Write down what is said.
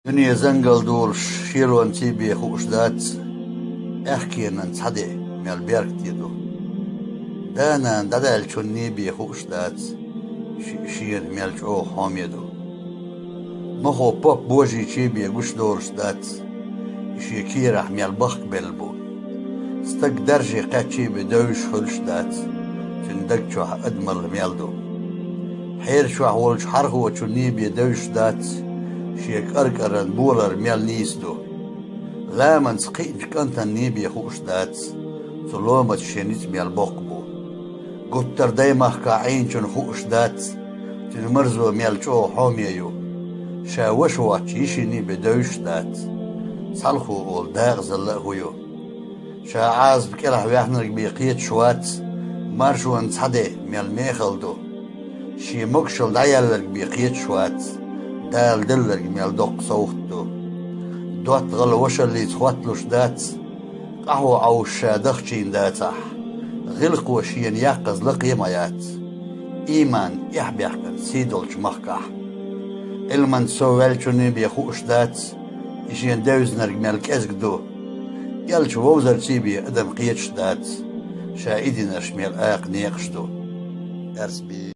دنيا زنقل دول شيرون تيبي خوش دات احكي ان تصحدي من البيرك تيدو دانا دادا الچوني بي خوش دات شير ميلچو حاميدو مخو بوب بوجي تيبي قش دورش دات شي كيرح ميل بخك بلبو ستك درجي قاتشي بدوش خلش دات تندق شو ادمل ميلدو حير شو حولش حرخو وچوني بي دوش دات شيك أركرن بولر ميل نيسدو لا من سقيج كانت النيبي خوش دات سلومة شينيت ميل بوقبو قطر دايما كاعين شن خوش دات تنمرزو ميل شو حوميو شاوشوا تشيشيني بدوش دات صالخو قول داغ زلقهويو شاعاز بكره ويحنرق بيقيت شوات مارشو انتصحدي ميل ميخلدو شي مكشل دايالرق بيقيت شوات دال دلرق ميل دوق صوختو دوات غل وشل اللي تخواتلوش دات قهوة عوش دخشين داتح غلق وشين يقز لقيميات إيمان يحبيحكن سيدولش مخكح المن سوالشوني بيخوش دات يشين دوزنرق ميلك ازقدو يلش ووزر تيبي ادم قيتش دات شايدين اشميل اق نيقشدو ارسبي